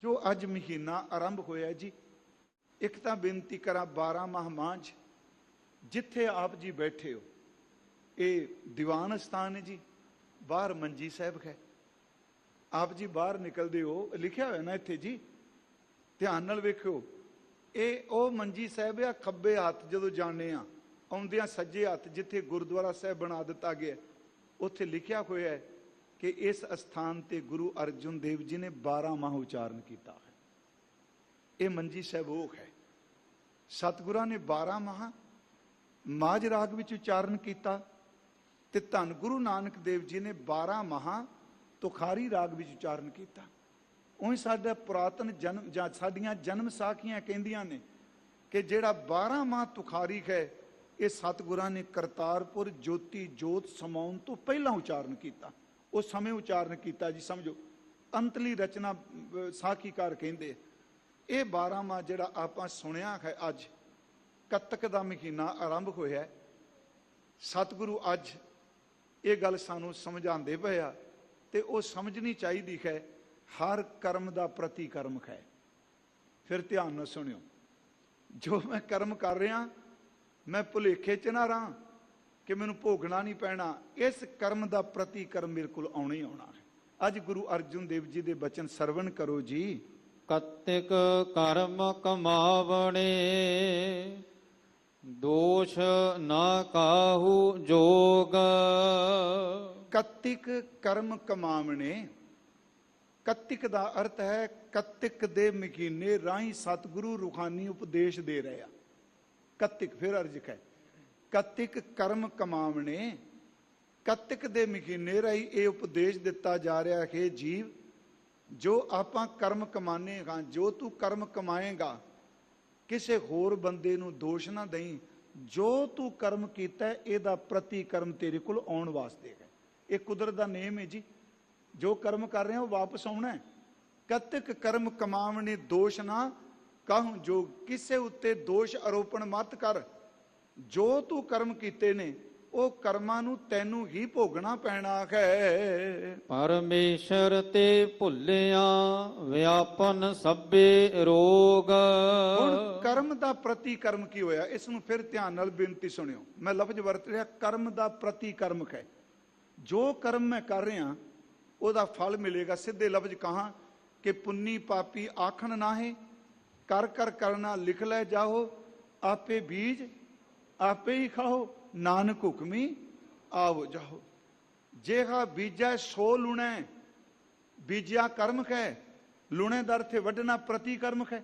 जो अज महीना आरंभ होया जी, एक तो बेनती करा 12 माह मांझ जिथे आप जी बैठे हो, ये दीवान स्थान है जी, बाहर मंजी साहब है। आप जी बाहर निकलते हो, लिखा हुआ ना इत्थे जी, ध्यान नाल वेखो, ये ओ मंजी साहब आ खब्बे हाथ जो जाने आउंदियां सज्जे हाथ जिथे गुरुद्वारा साहब बना दिता गया, उत्थे लिखा हुआ है कि इस स्थान ते गुरु अर्जुन देव जी ने 12 माह उचारण किया है। ये मंजी साहब वो है। सतगुरां ने 12 माह माझ राग विच उचारण किया, ते धन गुरु नानक देव जी ने 12 माह तुखारी राग विच उचारण किया। उही साडा पुरातन जन्म जां साडियां जन्म साखियां कहंदियां ने कि जिहड़ा 12 माह तुखारी है, ये सतगुरां ने करतारपुर ज्योति जोत समाउण तो पहला उचारण किया। उस समय उचारण किया जी, समझो अंतली रचना साखीकार कहंदे। ये 12 माह जिहड़ा आपां सुनिया है, अज कत्तक दा महीना आरंभ होया, सतगुरु अज ये गल सानू समझाते पे आ, ते वो समझनी चाहिए है। हर कर्म का प्रतिकर्म है। फिर ध्यान न सुनियो, जो मैं कर्म कर रहा मैं भुलेखे च ना रहा कि मैनू भोगना नहीं पैना, इस कर्म का प्रतिकर्म मेरे को आना ही आना है। अज गुरु अर्जुन देव जी के बचन सरवण करो जी। कत्तिक कर्म कमावणे, दोष न काहू जोग। कत्तिक कर्म कमावणे, कत्तिक का अर्थ है कत्तिक दे महीने राही सतगुरु रूहानी उपदेश दे रहे। कत्तिक फिर अर्ज है, कत्तिक कर्म कमावणे, कत्तिक दे महीने राही ये उपदेश दिता जा रहा है जीव, जो आपां कर्म कमाने हाँ, जो तू कर्म कमाएगा किसी होर बंदे नू दोष ना दई। जो तू कर्म कीता है इहदा प्रतिकर्म तेरे कोल आउण वास्ते है। ये कुदरत दा नेम है जी, जो कर्म कर रहे हैं वो वापस आना है। कत्तिक कर्म कमावणे दोष ना कहूं जो, किसे उत्ते दोष आरोपण मत कर। जो तू कर्म कीते ने वो कर्मां नू तैनू ही भोगना पैना है। परमेश्वर ते भुलिया व्यापन सभे रोग। हुण कर्म दा प्रतिकर्म की होया, इसनू फिर ध्यान नाल बेनती सुनियो। मैं लफ्ज वरत रहा कर्म दा प्रतिकर्म है। जो कर्म मैं कर रहा ਉਹਦਾ फल मिलेगा। सीधे लफ्ज कहा कि पुन्नी पापी आखन नाहे, कर कर करना लिख ले जाओ, आपे बीज आपे ही खाओ, नानक हुक्मी आओ जाओ। जेहा बीजा सो लुणै, बीजा कर्म है, लुणे दर थे वढ़ना प्रतिकर्म है।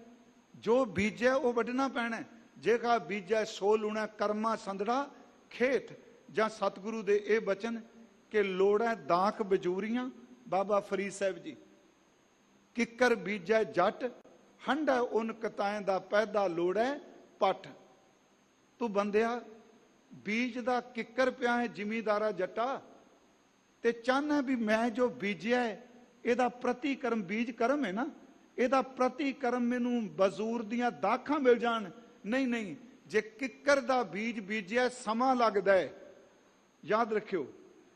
जो बीजा वो वढ़ना पैना। जेहा बीजा सो लुणै, कर्मा संदड़ा खेत। जां सतगुरु दे ए बचन कि लोड़ा दाख बजूरियां, बाबा फरीद साहब जी, किकर बीजै जट, हंडा उन कताएं दा पैदा लोड़ै पट। तू बंदिया बीज दा किकर पिया है जिमीदारा जट्टा, ते चाहना भी मैं जो बीजिया है इहदा प्रतिकर्म, बीज कर्म है ना, इहदा प्रतिकर्म मैनू बजूर दियां दाखां मिल जान। नहीं नहीं, जे किकर दा बीज बीजिया समा लगदा है। याद रखियो,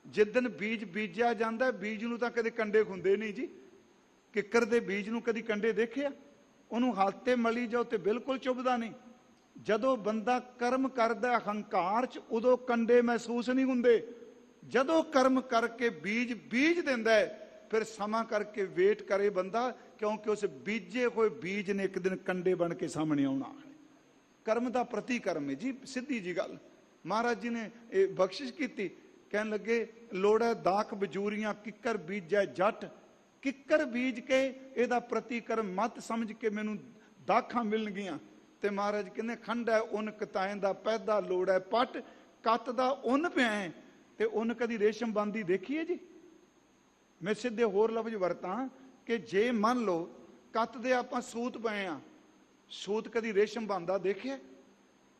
जिदन बीज बीजा जाता है, बीज नूं तां कदे कंडे खुंदे नहीं जी। किकर दे बीज नूं कदी कंडे देखिया? उन्होंने हाथ ते मली जाओ तो बिल्कुल चुभदा नहीं। जदों बंदा कर्म करदा हंकार च, उदों कंडे महसूस नहीं हुंदे। जदों कर्म करके बीज बीज दिंदा है, फिर समा करके वेट करे बंदा, क्योंकि उस बीजे हुए बीज ने एक दिन कंडे बन के सामने आना है। कर्म का प्रतिकर्म है जी, सीधी जी गल। महाराज जी ने बख्शिश की, कहन लगे लोड़ा दाख बजूरियां, किकर बीजै जट। किकर बीज के एदा प्रतिकर्म मत समझ के मैनू दाखां मिल गईयां। ते महाराज कहने खंड है उन कताएं दा पैदा लोड़ा पट। कत दा उन पिया है, ते उन कदी रेशम बांदी देखी है जी? मैं सीधे होर लफ्ज वरतां कि जे मान लो कत दे आपां सूत पए आ, सूत कदी रेशम बांदा देखे?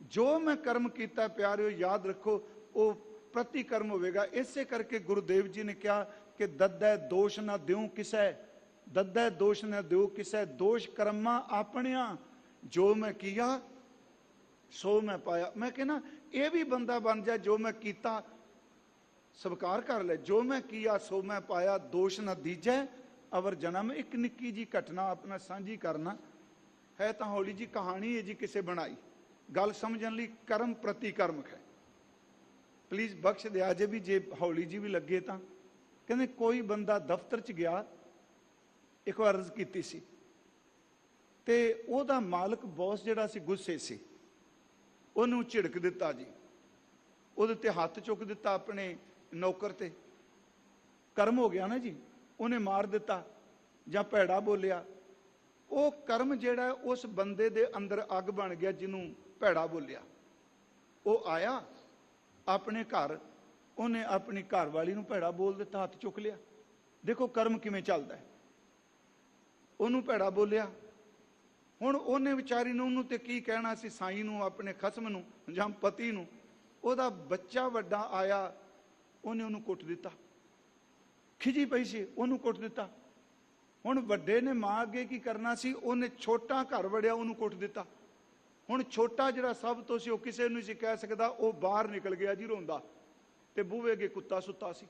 जो मैं कर्म किया प्यारिओ, याद रखो वो प्रतिकर्म होगा। इसे करके गुरुदेव जी ने कहा कि दद्दै दोष ना द्यों किसै, दद्दै दोष ना द्यो किसै, दोष कर्मा अपनिया, जो मैं किया सो मैं पाया। मैं कहना ये भी बंदा बन जाए, जो मैं किया स्वीकार कर ले, जो मैं किया सो मैं पाया, दोष ना दीजै ਅਵਰ ਜਨਮ। ਇੱਕ ਨਿੱਕੀ ਜੀ ਘਟਨਾ ਆਪਣਾ ਸਾਂਝੀ ਕਰਨਾ ਹੈ, ਤਾਂ ਹੌਲੀ ਜੀ ਕਹਾਣੀ ਹੈ ਜੀ ਕਿਸੇ ਬਣਾਈ, ਗੱਲ ਸਮਝਣ ਲਈ ਕਰਮ ਪ੍ਰਤੀ ਕਰਮ ਹੈ। ਪਲੀਜ਼ ਬਖਸ਼ ਦਿਆ ਜੇ ਵੀ, ਜੇ ਹੌਲੀ ਜੀ ਵੀ ਲੱਗੇ ਤਾਂ। ਕਹਿੰਦੇ ਕੋਈ ਬੰਦਾ ਦਫ਼ਤਰ 'ਚ ਗਿਆ, ਇੱਕ ਵਾਰ ਅਰਜ਼ ਕੀਤੀ ਸੀ, ਤੇ ਉਹਦਾ ਮਾਲਕ ਬੌਸ ਜਿਹੜਾ ਸੀ ਗੁੱਸੇ ਸੀ, ਉਹਨੂੰ ਝਿੜਕ ਦਿੱਤਾ ਜੀ, ਉਹਦੇ ਤੇ ਹੱਥ ਚੁੱਕ ਦਿੱਤਾ ਆਪਣੇ ਨੌਕਰ ਤੇ। ਕਰਮ ਹੋ ਗਿਆ ਨਾ ਜੀ, ਉਹਨੇ ਮਾਰ ਦਿੱਤਾ ਜਾਂ ਭੈੜਾ ਬੋਲਿਆ। ਉਹ ਕਰਮ ਜਿਹੜਾ ਉਸ ਬੰਦੇ ਦੇ ਅੰਦਰ ਅੱਗ ਬਣ ਗਿਆ ਜਿਹਨੂੰ ਭੈੜਾ ਬੋਲਿਆ। ਉਹ ਆਇਆ ਆਪਣੇ ਘਰ, ਉਹਨੇ ਆਪਣੀ ਘਰ ਵਾਲੀ ਨੂੰ ਭੈੜਾ ਬੋਲ ਦਿੱਤਾ, ਹੱਥ ਚੁੱਕ ਲਿਆ। ਦੇਖੋ ਕਰਮ ਕਿਵੇਂ ਚੱਲਦਾ ਹੈ। ਉਹਨੂੰ ਭੈੜਾ ਬੋਲਿਆ, ਹੁਣ ਉਹਨੇ ਵਿਚਾਰੀ ਨੂੰ, ਉਹਨੂੰ ਤੇ ਕੀ ਕਹਿਣਾ ਸੀ, ਸਾਈਂ ਨੂੰ, ਆਪਣੇ ਖਸਮ ਨੂੰ ਜਾਂ ਪਤੀ ਨੂੰ। ਉਹਦਾ ਬੱਚਾ ਵੱਡਾ ਆਇਆ, ਉਹਨੇ ਉਹਨੂੰ ਕੁੱਟ ਦਿੱਤਾ। ਖਿਜੀ ਪਈ ਸੀ, ਉਹਨੂੰ ਕੁੱਟ ਦਿੱਤਾ। ਹੁਣ ਵੱਡੇ ਨੇ ਮਾਂ ਅੱਗੇ ਕੀ ਕਰਨਾ ਸੀ, ਉਹਨੇ ਛੋਟਾ ਘਰ ਵੜਿਆ, ਉਹਨੂੰ ਕੁੱਟ ਦਿੱਤਾ। ਹੁਣ ਛੋਟਾ ਜਿਹੜਾ ਸਭ ਤੋਂ ਸੀ, ਉਹ ਕਿਸੇ ਨੂੰ ਨਹੀਂ ਸੀ ਕਹਿ ਸਕਦਾ, ਉਹ ਬਾਹਰ ਨਿਕਲ ਗਿਆ ਜੀ ਰੋਂਦਾ, ਤੇ ਬੂਹੇ ਅੱਗੇ ਕੁੱਤਾ ਸੁੱਤਾ ਸੀ।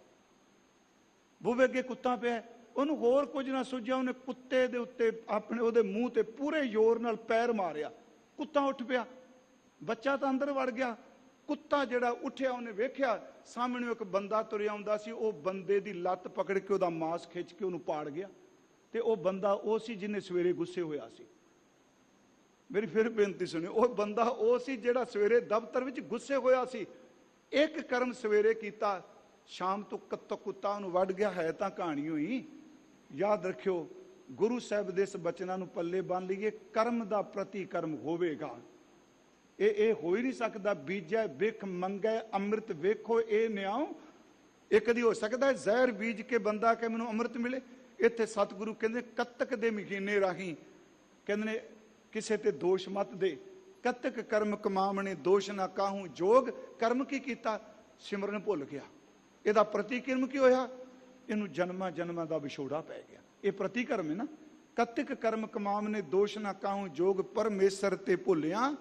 ਬੂਹੇ ਅੱਗੇ ਕੁੱਤਾ ਪਿਆ, ਉਹਨੂੰ ਹੋਰ ਕੁਝ ਨਾ ਸੁਝਿਆ, ਉਹਨੇ ਕੁੱਤੇ ਦੇ ਉੱਤੇ ਆਪਣੇ ਉਹਦੇ ਮੂੰਹ ਤੇ ਪੂਰੇ ਜ਼ੋਰ ਨਾਲ ਪੈਰ ਮਾਰਿਆ। ਕੁੱਤਾ ਉੱਠ ਪਿਆ, ਬੱਚਾ ਤਾਂ ਅੰਦਰ ਵੜ ਗਿਆ। ਕੁੱਤਾ ਜਿਹੜਾ ਉੱਠਿਆ, ਉਹਨੇ ਵੇਖਿਆ ਸਾਹਮਣੇ ਇੱਕ ਬੰਦਾ ਤੁਰਿਆ ਆਉਂਦਾ ਸੀ। ਉਹ ਬੰਦੇ ਦੀ ਲੱਤ ਪਕੜ ਕੇ ਉਹਦਾ ਮਾਸ ਖਿੱਚ ਕੇ ਉਹਨੂੰ ਪਾੜ ਗਿਆ। ਤੇ ਉਹ ਬੰਦਾ ਉਹ ਸੀ ਜਿਹਨੇ ਸਵੇਰੇ ਗੁੱਸੇ ਹੋਇਆ ਸੀ। ਮੇਰੀ ਫਿਰ ਬੇਨਤੀ ਸੁਣਿਓ, ਉਹ ਬੰਦਾ ਉਹ ਸੀ ਜਿਹੜਾ ਸਵੇਰੇ ਦਫ਼ਤਰ ਵਿੱਚ ਗੁੱਸੇ ਹੋਇਆ ਸੀ। ਇੱਕ ਕਰਮ ਸਵੇਰੇ ਕੀਤਾ, ਸ਼ਾਮ ਤੋਂ ਕੁੱਤਾ ਉਹਨੂੰ ਵੱਢ ਗਿਆ। ਹੈ ਤਾਂ ਕਹਾਣੀ ਹੋਈ। ਯਾਦ ਰੱਖਿਓ, ਗੁਰੂ ਸਾਹਿਬ ਦੇ ਇਸ ਬਚਨਾਂ ਨੂੰ ਪੱਲੇ ਬੰਨ ਲਈਏ, ਕਰਮ ਦਾ ਪ੍ਰਤੀ ਕਰਮ ਹੋਵੇਗਾ। ਇਹ ਹੋ ਹੀ ਨਹੀਂ ਸਕਦਾ ਬੀਜੈ ਬਿਖ ਮੰਗੈ ਅੰਮ੍ਰਿਤ ਵੇਖੋ ਇਹ ਨਿਆਉ। ਇਹ ਕਦੀ ਹੋ ਸਕਦਾ ਜ਼ਹਿਰ ਬੀਜ ਕੇ ਬੰਦਾ ਕਿ ਮੈਨੂੰ ਅੰਮ੍ਰਿਤ ਮਿਲੇ? ਇੱਥੇ ਸਤਿਗੁਰੂ ਕਹਿੰਦੇ ਕੱਤਕ ਦੇ ਮਹੀਨੇ ਰਾਹੀਂ, ਕਹਿੰਦੇ ਨੇ ਕਿਸੇ ਤੇ ਦੋਸ਼ ਮਤ ਦੇ, ਕੱਤਕ ਕਰਮ ਕਮਾਵਣੇ ਦੋਸ਼ ਨਾ ਕਾਹੂ ਜੋਗ। ਕਰਮ ਕੀ ਕੀਤਾ? ਸਿਮਰਨ ਭੁੱਲ ਗਿਆ। ਇਹਦਾ ਪ੍ਰਤੀਕਰਮ ਕੀ ਹੋਇਆ? ਇਹਨੂੰ ਜਨਮਾਂ ਜਨਮਾਂ ਦਾ ਵਿਛੋੜਾ ਪੈ ਗਿਆ। ਇਹ ਪ੍ਰਤੀਕਰਮ ਹੈ ਨਾ। ਕੱਤਕ ਕਰਮ ਕਮਾਵਣੇ ਦੋਸ਼ ਨਾ ਕਾਹੂ ਜੋਗ, ਪਰਮੇਸ਼ਰ ਤੇ ਭੁੱਲਿਆ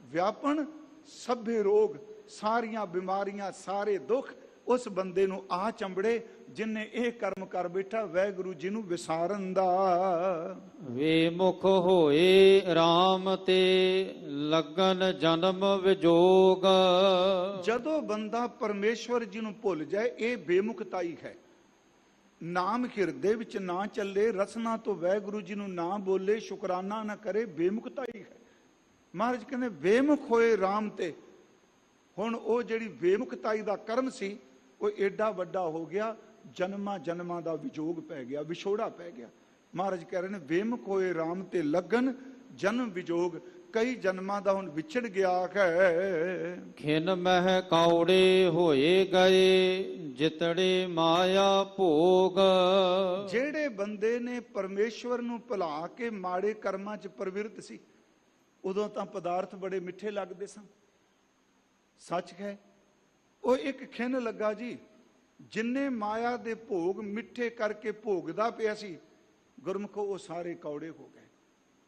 ਵਿਆਪਨ ਸਭੇ ਰੋਗ। ਸਾਰੀਆਂ ਬਿਮਾਰੀਆਂ, ਸਾਰੇ ਦੁੱਖ ਉਸ ਬੰਦੇ ਨੂੰ ਆ ਚੰਬੜੇ ਜਿਨੇ ਇਹ ਕਰਮ ਕਰ ਬੈਠਾ ਵਾਹਿਗੁਰੂ ਜੀ ਨੂੰ ਵਿਸਾਰਨ ਦਾ। ਵੇਮੁਖ ਹੋਏ RAM ਤੇ ਲਗਨ ਜਨਮ ਵਿਜੋਗ। ਜਦੋਂ ਬੰਦਾ ਪਰਮੇਸ਼ਵਰ ਜੀ ਨੂੰ ਭੁੱਲ ਜਾਏ, ਇਹ ਬੇਮੁਖਤਾਈ ਹੈ। ਨਾਮ ਹਿਰਦੇ ਵਿੱਚ ਨਾ ਚੱਲੇ, ਰਸਨਾ ਤੋਂ ਵਾਹਿਗੁਰੂ ਜੀ ਨੂੰ ਨਾ ਬੋਲੇ, ਸ਼ੁਕਰਾਨਾ ਨਾ ਕਰੇ, ਬੇਮੁਖਤਾਈ ਹੈ। ਮਹਾਰਾਜ ਕਹਿੰਦੇ ਵੇਮੁਖ ਹੋਏ RAM ਤੇ। ਹੁਣ ਉਹ ਜਿਹੜੀ ਬੇਮੁਖਤਾਈ ਦਾ ਕਰਮ ਸੀ, ਉਹ ਏਡਾ ਵੱਡਾ ਹੋ ਗਿਆ, ਜਨਮਾਂ ਜਨਮਾਂ ਦਾ ਵਿਜੋਗ ਪੈ ਗਿਆ, ਵਿਛੋੜਾ ਪੈ ਗਿਆ। ਮਹਾਰਾਜ ਕਹਿ ਰਹੇ ਨੇ ਵੇਮੁਖ ਹੋਏ RAM ਤੇ ਲੱਗਨ ਜਨਮ ਵਿਜੋਗ। ਕਈ ਜਨਮਾਂ ਦਾ ਹੁਣ ਵਿਛੜ ਗਿਆ ਹੈ। ਖਿਨ ਮਹਿ ਕੌੜੇ ਹੋਏ ਗਏ ਜਿਤੜੇ ਮਾਇਆ ਭੋਗ। ਜਿਹੜੇ ਬੰਦੇ ਨੇ ਪਰਮੇਸ਼ਵਰ ਨੂੰ ਭੁਲਾ ਕੇ ਮਾੜੇ ਕਰਮਾਂ 'ਚ ਪ੍ਰਵਿਰਤ ਸੀ, ਉਦੋਂ ਤਾਂ ਪਦਾਰਥ ਬੜੇ ਮਿੱਠੇ ਲੱਗਦੇ ਸਨ। ਸੱਚ ਹੈ, ਉਹ ਇੱਕ ਖਿਨ ਲੱਗਾ ਜੀ, ਜਿੰਨੇ ਮਾਇਆ ਦੇ ਭੋਗ ਮਿੱਠੇ ਕਰਕੇ ਭੋਗਦਾ ਪਿਆ ਸੀ, ਗੁਰਮੁਖੋ ਉਹ ਸਾਰੇ ਕੌੜੇ ਹੋ ਗਏ।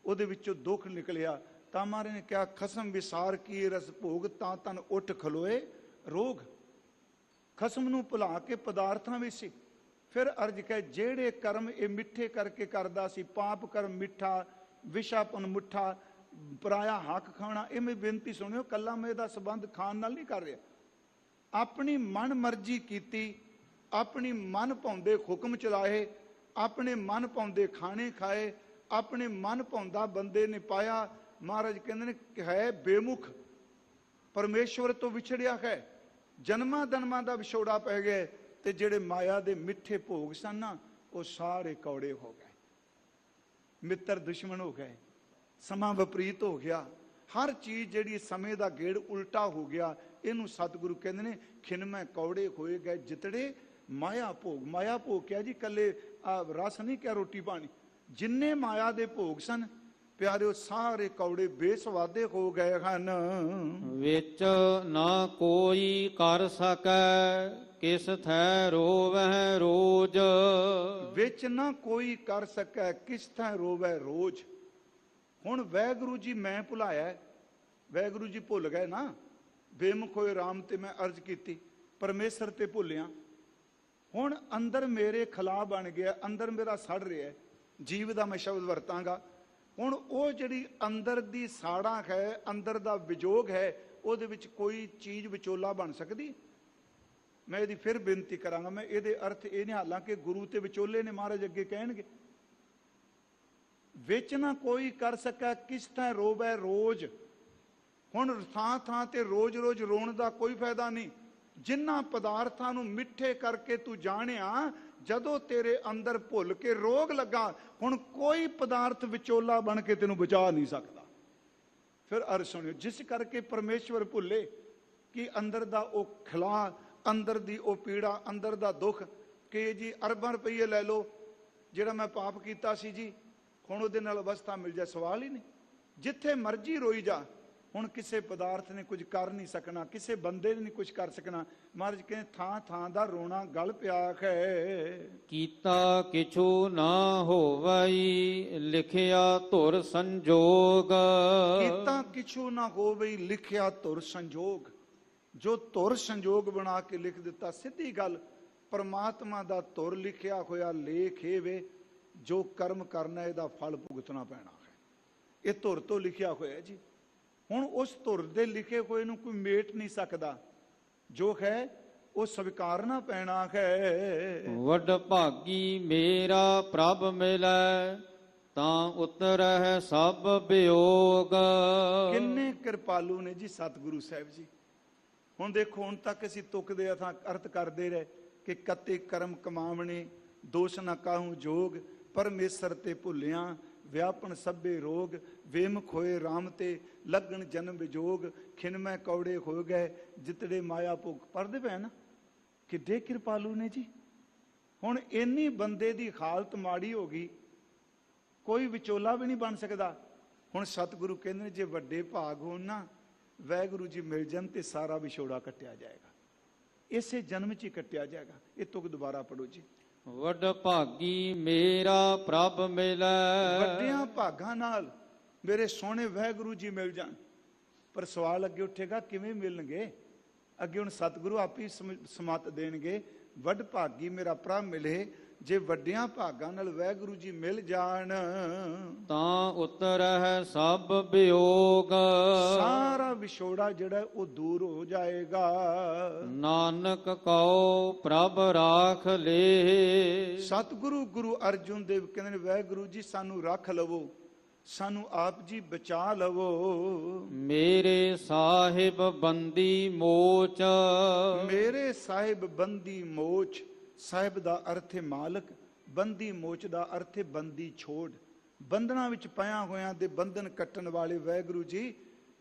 ਉਹਦੇ ਵਿੱਚੋਂ ਦੁੱਖ ਨਿਕਲਿਆ। ਤਾਂ ਮਹਾਰਾਜ ਨੇ ਕਿਹਾ ਖਸਮ ਵਿਸਾਰ ਕੀ ਰਸ ਭੋਗ, ਤਾਂ ਤਨ ਉੱਠ ਖਲੋਏ ਰੋਗ। ਖਸਮ ਨੂੰ ਭੁਲਾ ਕੇ ਪਦਾਰਥਾਂ ਵਿੱਚ ਸੀ। ਫਿਰ ਅਰਜ ਕਹੇ ਜਿਹੜੇ ਕਰਮ ਇਹ ਮਿੱਠੇ ਕਰਕੇ ਕਰਦਾ ਸੀ, ਪਾਪ ਕਰਮ ਮਿੱਠਾ, ਵਿਸ਼ਾਪਨ ਮੁੱਠਾ, ਪਰਾਇਆ ਹੱਕ ਖਾਣਾ। ਇਹ ਮੈਂ ਬੇਨਤੀ ਸੁਣਿਓ, ਕੱਲਾ ਮੈਂ ਇਹਦਾ ਸੰਬੰਧ ਖਾਣ ਨਾਲ ਨਹੀਂ ਕਰ ਰਿਹਾ। ਆਪਣੀ ਮਨ ਮਰਜ਼ੀ ਕੀਤੀ, ਆਪਣੀ ਮਨ ਭਾਉਂਦੇ ਹੁਕਮ ਚਲਾਏ, ਆਪਣੇ ਮਨ ਭਾਉਂਦੇ ਖਾਣੇ ਖਾਏ, ਆਪਣੇ ਮਨ ਭਾਉਂਦਾ ਬੰਦੇ ਨੇ ਪਾਇਆ। ਮਹਾਰਾਜ ਕਹਿੰਦੇ ਨੇ ਹੈ ਬੇਮੁਖ, ਪਰਮੇਸ਼ਵਰ ਤੋਂ ਵਿਛੜਿਆ ਹੈ, ਜਨਮਾਂ ਜਨਮਾਂ ਦਾ ਵਿਛੋੜਾ ਪੈ ਗਿਆ। ਤੇ ਜਿਹੜੇ ਮਾਇਆ ਦੇ ਮਿੱਠੇ ਭੋਗ ਸਨ ਨਾ, ਉਹ ਸਾਰੇ ਕੌੜੇ ਹੋ ਗਏ। ਮਿੱਤਰ ਦੁਸ਼ਮਣ ਹੋ ਗਏ, ਸਮਾਂ ਵਿਪਰੀਤ ਹੋ ਗਿਆ। ਹਰ ਚੀਜ਼ ਜਿਹੜੀ ਸਮੇਂ ਦਾ ਗੇੜ ਉਲਟਾ ਹੋ ਗਿਆ। ਇਹਨੂੰ ਸਤਿਗੁਰੂ ਕਹਿੰਦੇ ਨੇ ਖਿਨਮੈ ਕੌੜੇ ਹੋਏ ਗਏ ਜਿਤੜੇ ਮਾਇਆ ਭੋਗ। ਮਾਇਆ ਭੋਗ ਕਿਹਾ ਜੀ, ਕੱਲੇ ਰਸ ਨਹੀਂ ਕਿਹਾ, ਰੋਟੀ ਪਾਣੀ। ਜਿੰਨੇ ਮਾਇਆ ਦੇ ਭੋਗ ਸਨ ਪਿਆਰਿਓ, ਸਾਰੇ ਕੌੜੇ ਬੇਸਵਾਦੇ ਹੋ ਗਏ ਹਨ। ਵਿੱਚ ਨਾ ਕੋਈ ਕਰ ਸਕੈ ਕਿਸ ਥੈ ਰੋਵੈ ਰੋਜ। ਵਿੱਚ ਨਾ ਕੋਈ ਕਰ ਸਕੈ ਕਿਸ ਥੈ ਰੋਵੈ ਰੋਜ। ਹੁਣ ਵਾਹਿਗੁਰੂ ਜੀ ਮੈਂ ਭੁਲਾਇਆ, ਵਾਹਿਗੁਰੂ ਜੀ ਭੁੱਲ ਗਏ ਨਾ। ਬੇਮੁਖ ਹੋਏ RAM ਤੇ ਮੈਂ ਅਰਜ਼ ਕੀਤੀ, ਪਰਮੇਸ਼ਰ ਤੇ ਭੁੱਲਿਆ। ਹੁਣ ਅੰਦਰ ਮੇਰੇ ਖਲਾ ਬਣ ਗਿਆ, ਅੰਦਰ ਮੇਰਾ ਸੜ ਰਿਹਾ ਹੈ, ਜੀਵ ਦਾ ਮੈਂ ਸ਼ਬਦ ਵਰਤਾਂਗਾ। ਹੁਣ ਉਹ ਜਿਹੜੀ ਅੰਦਰ ਦੀ ਸਾੜਾਂ ਹੈ, ਅੰਦਰ ਦਾ ਵਿਜੋਗ ਹੈ, ਉਹਦੇ ਵਿੱਚ ਕੋਈ ਚੀਜ਼ ਵਿਚੋਲਾ ਬਣ ਸਕਦੀ? ਮੈਂ ਇਹਦੀ ਫਿਰ ਬੇਨਤੀ ਕਰਾਂਗਾ। ਮੈਂ ਇਹਦੇ ਅਰਥ ਇਹ ਨਹੀਂ, ਹਾਲਾਂਕਿ ਗੁਰੂ ਤੇ ਵਿਚੋਲੇ ਨੇ, ਮਹਾਰਾਜ ਅੱਗੇ ਕਹਿਣਗੇ ਵਿੱਚ ਨਾ ਕੋਈ ਕਰ ਸਕੈ ਕਿਸ ਤੈ ਰੋਵੈ ਰੋਜ਼। ਹੁਣ ਥਾਂ ਥਾਂ ਤੇ ਰੋਜ਼ ਰੋਜ਼ ਰੋਣ ਦਾ ਕੋਈ ਫਾਇਦਾ ਨਹੀਂ। ਜਿਨ੍ਹਾਂ ਪਦਾਰਥਾਂ ਨੂੰ ਮਿੱਠੇ ਕਰਕੇ ਤੂੰ ਜਾਣਿਆ, ਜਦੋਂ ਤੇਰੇ ਅੰਦਰ ਭੁੱਲ ਕੇ ਰੋਗ ਲੱਗਾ, ਹੁਣ ਕੋਈ ਪਦਾਰਥ ਵਿਚੋਲਾ ਬਣ ਕੇ ਤੈਨੂੰ ਬਚਾ ਨਹੀਂ ਸਕਦਾ। ਫਿਰ ਅਰਜ਼ ਸੁਣਿਓ, ਜਿਸ ਕਰਕੇ ਪਰਮੇਸ਼ਵਰ ਭੁੱਲੇ ਕਿ ਅੰਦਰ ਦਾ ਉਹ ਖਿਲਾ, ਅੰਦਰ ਦੀ ਉਹ ਪੀੜਾ, ਅੰਦਰ ਦਾ ਦੁੱਖ, ਕਿ ਜੀ ਅਰਬਾਂ ਰੁਪਈਏ ਲੈ ਲਓ, ਜਿਹੜਾ ਮੈਂ ਪਾਪ ਕੀਤਾ ਸੀ ਜੀ, ਹੁਣ ਉਹਦੇ ਨਾਲ ਅਵਸਥਾ ਮਿਲ ਜਾ, ਸਵਾਲ ਹੀ ਨਹੀਂ। ਜਿੱਥੇ ਮਰਜ਼ੀ ਰੋਈ ਜਾ, ਹੁਣ ਕਿਸੇ ਪਦਾਰਥ ਨੇ ਕੁਝ ਕਰ ਨਹੀਂ ਸਕਣਾ, ਕਿਸੇ ਬੰਦੇ ਨੇ ਨਹੀਂ ਕੁਝ ਕਰ ਸਕਣਾ। ਮਹਾਰਾਜ ਕਹਿੰਦੇ ਥਾਂ ਥਾਂ ਦਾ ਰੋਣਾ ਗਲ ਪਿਆ ਹੈ। ਕੀਤਾ ਕਿਛੂ ਨਾ ਹੋਵਈ, ਲਿਖਿਆ ਧੁਰ ਸੰਜੋਗ। ਕੀਤਾ ਕਿਛੂ ਨਾ ਹੋਵਈ, ਲਿਖਿਆ ਧੁਰ ਸੰਜੋਗ। ਜੋ ਧੁਰ ਸੰਜੋਗ ਬਣਾ ਕੇ ਲਿਖ ਦਿੱਤਾ, ਸਿੱਧੀ ਗੱਲ, ਪਰਮਾਤਮਾ ਦਾ ਧੁਰ ਲਿਖਿਆ ਹੋਇਆ ਲੇਖ ਇਹ ਵੇ, ਜੋ ਕਰਮ ਕਰਨਾ ਇਹਦਾ ਫਲ ਭੁਗਤਣਾ ਪੈਣਾ ਹੈ। ਇਹ ਧੁਰ ਤੋਂ ਲਿਖਿਆ ਹੋਇਆ ਜੀ। ਹੁਣ ਉਸ ਧੁਰ ਦੇ ਲਿਖੇ ਹੋਏ ਨੂੰ ਕੋਈ ਮੇਟ ਨਹੀਂ ਸਕਦਾ, ਜੋ ਹੈ ਉਹ ਸਵੀਕਾਰਨਾ ਪੈਣਾ ਹੈ। ਵੱਡ ਭਾਗੀ ਮੇਰਾ ਪ੍ਰਭ ਮਿਲੈ, ਤਾਂ ਉਤਰਹਿ ਸਭ ਵਿਯੋਗ। ਕਿੰਨੇ ਕਿਰਪਾਲੂ ਨੇ ਜੀ ਸਤਿਗੁਰੂ ਸਾਹਿਬ ਜੀ। ਹੁਣ ਦੇਖੋ, ਹੁਣ ਤੱਕ ਅਸੀਂ ਤੁਕਦੇ ਆ ਤਾਂ ਅਰਥ ਕਰਦੇ ਰਹੇ ਕਿ ਕਤੇ ਕਰਮ ਕਮਾਵਣੇ, ਦੋਸ਼ ਨਾ ਕਾਹੂ ਜੋਗ, ਪਰਮੇਸ਼ਰ ਤੇ ਭੁੱਲਿਆ ਵਿਆਪਨ ਸਭੇ ਰੋਗ, ਵੇਮਖ ਹੋਏ ਰਾਮ ਤੇ ਲੱਗਣ ਜਨਮ ਵਿਜੋਗ, ਖਿਨਮੈ ਕੌੜੇ ਹੋ ਗਏ ਜਿਤੜੇ ਮਾਇਆ ਭੁੱਖ। ਪੜ੍ਹਦੇ ਪਏ ਨਾ, ਕਿੱਡੇ ਕਿਰਪਾਲੂ ਨੇ ਜੀ। ਹੁਣ ਇੰਨੀ ਬੰਦੇ ਦੀ ਹਾਲਤ ਮਾੜੀ ਹੋ ਗਈ, ਕੋਈ ਵਿਚੋਲਾ ਵੀ ਨਹੀਂ ਬਣ ਸਕਦਾ। ਹੁਣ ਸਤਿਗੁਰੂ ਕਹਿੰਦੇ ਨੇ ਜੇ ਵੱਡੇ ਭਾਗ ਹੋਣ ਨਾ, ਵਾਹਿਗੁਰੂ ਜੀ ਮਿਲ ਜਾਣ ਤੇ ਸਾਰਾ ਵਿਛੋੜਾ ਕੱਟਿਆ ਜਾਏਗਾ, ਇਸੇ ਜਨਮ 'ਚ ਹੀ ਕੱਟਿਆ ਜਾਏਗਾ। ਇਹ ਤੁਕ ਦੁਬਾਰਾ ਪੜੋ ਜੀ। ਵੱਡ ਭਾਗੀ ਮੇਰਾ ਪ੍ਰਭ ਮਿਲੈ। ਵੱਡਿਆਂ ਭਾਗਾਂ ਨਾਲ ਮੇਰੇ ਸੋਹਣੇ ਵਾਹਿਗੁਰੂ ਜੀ ਮਿਲ ਜਾਣ। ਪਰ ਸਵਾਲ ਅੱਗੇ ਉੱਠੇਗਾ, ਕਿਵੇਂ ਮਿਲਣਗੇ? ਅੱਗੇ ਹੁਣ ਸਤਿਗੁਰੂ ਆਪ ਹੀ ਸਮਤ ਦੇਣਗੇ, ਵੱਡ ਭਾਗੀ ਮੇਰਾ ਪ੍ਰਭ ਮਿਲੇ। ਜੇ ਵੱਡਿਆਂ ਭਾਗਾਂ ਨਾਲ ਵਾਹਿਗੁਰੂ ਜੀ ਮਿਲ ਜਾਣ, ਤਾਂ ਉਤਰਹਿ ਸਭ ਵਿਯੋਗ। ਸਾਰਾ ਵਿਛੋੜਾ ਜਿਹੜਾ ਉਹ ਦੂਰ ਹੋ ਜਾਏਗਾ। ਨਾਨਕ ਕਉ ਪ੍ਰਭ ਰਾਖ ਲੇ। ਸਤਿਗੁਰੂ ਗੁਰੂ ਅਰਜੁਨ ਦੇਵ ਕਹਿੰਦੇ ਨੇ, ਵਾਹਿਗੁਰੂ ਜੀ ਸਾਨੂੰ ਰੱਖ ਲਵੋ, ਸਾਨੂੰ ਆਪ ਜੀ ਬਚਾ ਲਵੋ। ਮੇਰੇ ਸਾਹਿਬ ਬੰਦੀ ਮੋਚ। ਮੇਰੇ ਸਾਹਿਬ ਬੰਦੀ ਮੋਚ। ਸਾਹਿਬ ਦਾ ਅਰਥ ਹੈ ਮਾਲਕ, ਬੰਦੀ ਮੋਚ ਦਾ ਅਰਥ ਹੈ ਬੰਦੀ ਛੋੜ। ਬੰਧਨਾਂ ਵਿੱਚ ਪਿਆ ਹੋਇਆਂ ਦੇ ਬੰਧਨ ਕੱਟਣ ਵਾਲੇ ਵਾਹਿਗੁਰੂ ਜੀ,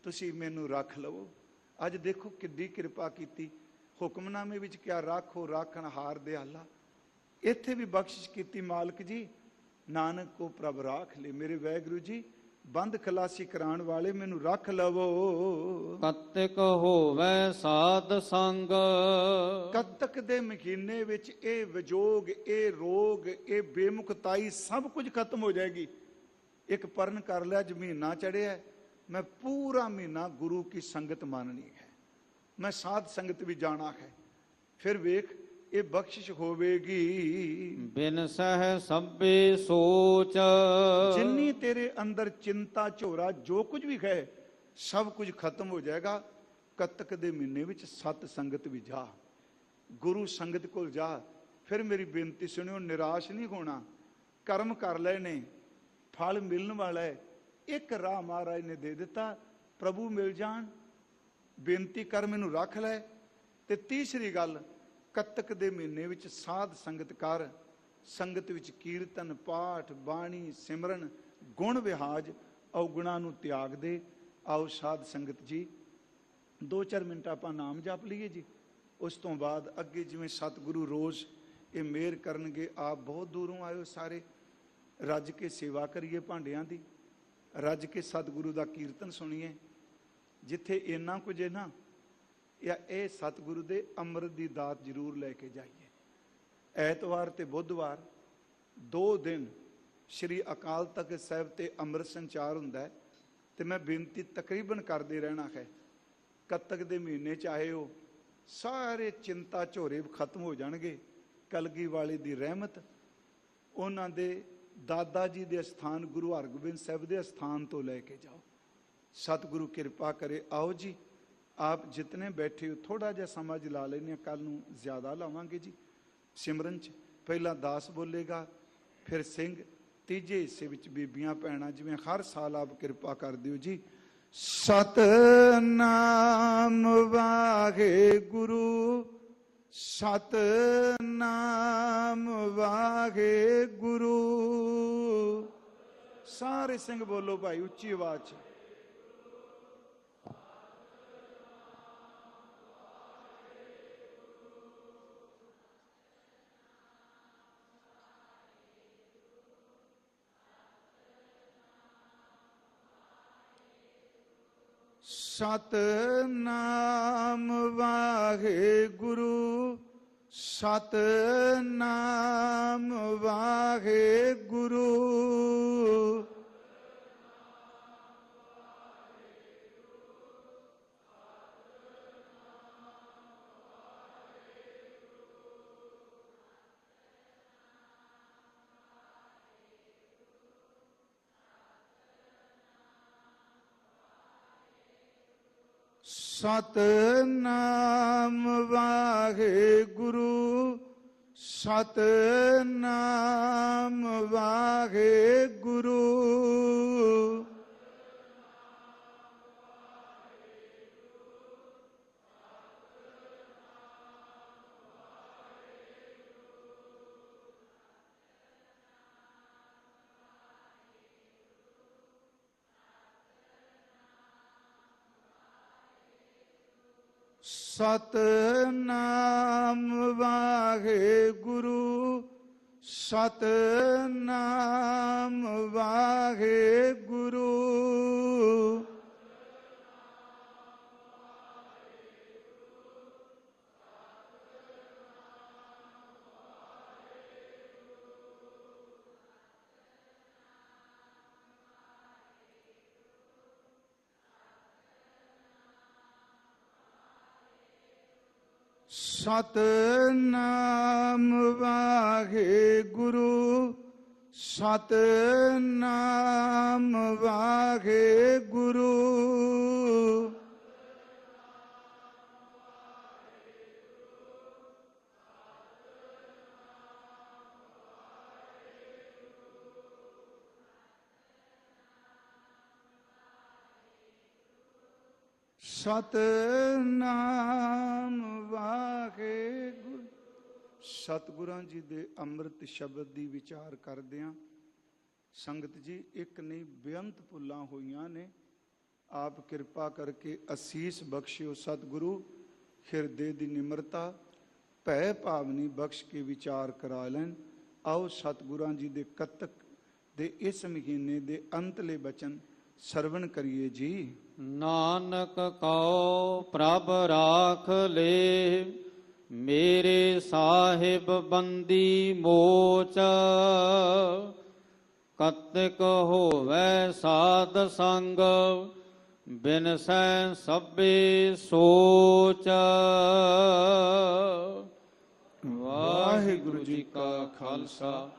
ਤੁਸੀਂ ਮੈਨੂੰ ਰੱਖ ਲਵੋ। ਅੱਜ ਦੇਖੋ ਕਿੱਡੀ ਕਿਰਪਾ ਕੀਤੀ। ਹੁਕਮਨਾਮੇ ਵਿੱਚ ਕਿਹਾ, ਰਾਖੋ ਰਾਖਣ ਹਾਰ ਦਿਆਲਾ। ਇੱਥੇ ਵੀ ਬਖਸ਼ਿਸ਼ ਕੀਤੀ, ਮਾਲਕ ਜੀ ਨਾਨਕ ਕੋ ਪ੍ਰਭ ਰਾਖ ਲੈ। ਮੇਰੇ ਵਾਹਿਗੁਰੂ ਜੀ ਬੰਦ ਖਲਾਸੀ ਕਰਾਉਣ ਵਾਲੇ, ਮੈਨੂੰ ਰੱਖ ਲਵੋ। ਕਤਿਕ ਹੋਵੈ ਸਾਧ ਸੰਗ। ਕੱਤਕ ਦੇ ਮਹੀਨੇ ਵਿੱਚ ਇਹ ਵਿਜੋਗ, ਇਹ ਰੋਗ, ਇਹ ਬੇਮੁਖਤਾਈ ਸਭ ਕੁਝ ਖਤਮ ਹੋ ਜਾਏਗੀ। ਇੱਕ ਪਰਨ ਕਰ ਲਿਆ, ਅੱਜ ਮਹੀਨਾ ਚੜਿਆ, ਮੈਂ ਪੂਰਾ ਮਹੀਨਾ ਗੁਰੂ ਕੀ ਸੰਗਤ ਮਾਨਣੀ ਹੈ, ਮੈਂ ਸਾਧ ਸੰਗਤ ਵੀ ਜਾਣਾ ਹੈ। ਫਿਰ ਵੇਖ ਇਹ ਬਖਸ਼ਿਸ਼ ਹੋਵੇਗੀ। ਬਿਨ ਸਹਿ ਸਭੇ ਸੋਚ। ਜਿੰਨੀ ਤੇਰੇ ਅੰਦਰ ਚਿੰਤਾ ਝੋਰਾ ਜੋ ਕੁਝ ਵੀ ਹੈ, ਸਭ ਕੁਝ ਖਤਮ ਹੋ ਜਾਏਗਾ। ਕੱਤਕ ਦੇ ਮਹੀਨੇ ਵਿੱਚ ਸਤ ਸੰਗਤ ਵੀ ਜਾ, ਗੁਰੂ ਸੰਗਤ ਕੋਲ ਜਾ। ਫਿਰ ਮੇਰੀ ਬੇਨਤੀ ਸੁਣਿਓ, ਨਿਰਾਸ਼ ਨਹੀਂ ਹੋਣਾ। ਕਰਮ ਕਰ ਲਏ ਨੇ, ਫਲ ਮਿਲਣ ਵਾਲਾ ਹੈ। ਇੱਕ ਰਾਹ ਮਹਾਰਾਜ ਨੇ ਦੇ ਦਿੱਤਾ, ਪ੍ਰਭੂ ਮਿਲ ਜਾਣ, ਬੇਨਤੀ ਕਰ ਮੈਨੂੰ ਰੱਖ ਲੈ। ਤੇ ਤੀਸਰੀ ਗੱਲ, ਕੱਤਕ ਦੇ ਮਹੀਨੇ ਵਿੱਚ ਸਾਧ ਸੰਗਤ ਕਰ। ਸੰਗਤ ਵਿੱਚ ਕੀਰਤਨ, ਪਾਠ, ਬਾਣੀ, ਸਿਮਰਨ, ਗੁਣ ਵਿਹਾਜ, ਔਗੁਣਾਂ ਨੂੰ ਤਿਆਗ ਦੇ। ਆਓ ਸਾਧ ਸੰਗਤ ਜੀ 2-4 ਮਿੰਟ ਆਪਾਂ ਨਾਮ ਜਪ ਲਈਏ ਜੀ। ਉਸ ਤੋਂ ਬਾਅਦ ਅੱਗੇ ਜਿਵੇਂ ਸਤਿਗੁਰੂ ਰੋਜ਼ ਇਹ ਮਿਹਰ ਕਰਨਗੇ। ਆਪ ਬਹੁਤ ਦੂਰੋਂ ਆਇਓ ਸਾਰੇ, ਰੱਜ ਕੇ ਸੇਵਾ ਕਰੀਏ ਭਾਂਡਿਆਂ ਦੀ, ਰੱਜ ਕੇ ਸਤਿਗੁਰੂ ਦਾ ਕੀਰਤਨ ਸੁਣੀਏ। ਜਿੱਥੇ ਇੰਨਾ ਕੁਝ ਹੈ ਨਾ, ਜਾਂ ਇਹ ਸਤਿਗੁਰੂ ਦੇ ਅੰਮ੍ਰਿਤ ਦੀ ਦਾਤ ਜ਼ਰੂਰ ਲੈ ਕੇ ਜਾਈਏ। ਐਤਵਾਰ ਤੇ ਬੁੱਧਵਾਰ 2 ਦਿਨ ਸ਼੍ਰੀ ਅਕਾਲ ਤਖਤ ਸਾਹਿਬ ਤੇ ਅੰਮ੍ਰਿਤ ਸੰਚਾਰ ਹੁੰਦਾ ਹੈ। ਤੇ ਮੈਂ ਬੇਨਤੀ ਤਕਰੀਬਨ ਕਰਦੇ ਰਹਿਣਾ ਹੈ, ਕੱਤਕ ਦੇ ਮਹੀਨੇ ਚਾਹੇ ਉਹ ਸਾਰੇ ਚਿੰਤਾ ਝੋਰੇ ਖਤਮ ਹੋ ਜਾਣਗੇ। ਕਲਗੀ ਵਾਲੇ ਦੀ ਰਹਿਮਤ, ਉਹਨਾਂ ਦੇ ਦਾਦਾ ਜੀ ਦੇ ਅਸਥਾਨ ਗੁਰੂ ਹਰਗੋਬਿੰਦ ਸਾਹਿਬ ਦੇ ਅਸਥਾਨ ਤੋਂ ਲੈ ਕੇ ਜਾਓ। ਸਤਿਗੁਰੂ ਕਿਰਪਾ ਕਰੇ। ਆਓ ਜੀ, ਆਪ ਜਿਤਨੇ ਬੈਠੇ ਹੋ ਥੋੜਾ ਜਿਹਾ ਸਮਾਂ ਲਾ ਲੈਣੇ, ਕੱਲ ਨੂੰ ਜ਼ਿਆਦਾ ਲਾਵਾਂਗੇ ਜੀ ਸਿਮਰਨ 'ਚ। ਪਹਿਲਾਂ ਦਾਸ ਬੋਲੇਗਾ, ਫਿਰ ਸਿੰਘ, ਤੀਜੇ ਹਿੱਸੇ ਵਿੱਚ ਬੀਬੀਆਂ ਭੈਣਾਂ, ਜਿਵੇਂ ਹਰ ਸਾਲ ਆਪ ਕਿਰਪਾ ਕਰ ਦਿਓ ਜੀ। ਸਤਨਾਮ ਵਾਹਿਗੁਰੂ, ਸਤਨਾਮ ਵਾਹਿਗੁਰੂ। ਸਾਰੇ ਸਿੰਘ ਬੋਲੋ ਭਾਈ, ਉੱਚੀ ਆਵਾਜ਼ 'ਚ। ਸਤਨਾਮ ਵਾਹਿਗੁਰੂ, ਸਤਨਾਮ ਵਾਹਿਗੁਰੂ। ਸਤਨਾਮ ਵਾਹਿਗੁਰੂ, ਸਤਨਾਮ ਵਾਹਿਗੁਰੂ। ਸਤਨਾਮ ਵਾਹਿਗੁਰੂ, ਸਤਨਾਮ ਵਾਹਿਗੁਰੂ। ਸਤਨਾਮ ਵਾਹਿਗੁਰੂ, ਸਤਨਾਮ ਵਾਹਿਗੁਰੂ। ਸਤਨਾਮ ਵਾਹਿਗੁਰੂ। ਸਤਿਗੁਰਾਂ ਜੀ ਦੇ ਅੰਮ੍ਰਿਤ ਸ਼ਬਦ ਦੀ ਵਿਚਾਰ ਕਰਦਿਆਂ ਸੰਗਤ ਜੀ, ਇੱਕ ਨਹੀਂ ਬੇਅੰਤ ਭੁੱਲਾਂ ਹੋਈਆਂ ਨੇ। ਆਪ ਕਿਰਪਾ ਕਰਕੇ ਅਸੀਸ ਬਖਸ਼ਿਓ। ਸਤਿਗੁਰੂ ਹਿਰਦੇ ਦੀ ਨਿਮਰਤਾ, ਭੈ ਭਾਵਨੀ ਬਖਸ਼ ਕੇ ਵਿਚਾਰ ਕਰਾ ਲੈਣ। ਆਓ ਸਤਿਗੁਰਾਂ ਜੀ ਦੇ ਕੱਤਕ ਦੇ ਇਸ ਮਹੀਨੇ ਦੇ ਅੰਤਲੇ ਬਚਨ ਸਰਵਣ ਕਰੀਏ ਜੀ। ਨਾਨਕ ਕਉ ਪ੍ਰਭ ਰਾਖ ਲੇ, ਮੇਰੇ ਸਾਹਿਬ ਬੰਦੀ ਮੋਚ। ਕਤਿਕ ਹੋਵੈ ਸਾਧ ਸੰਗ, ਬਿਨਸੈ ਸਭੇ ਸੋਚ। ਵਾਹਿਗੁਰੂ ਜੀ ਕਾ ਖਾਲਸਾ,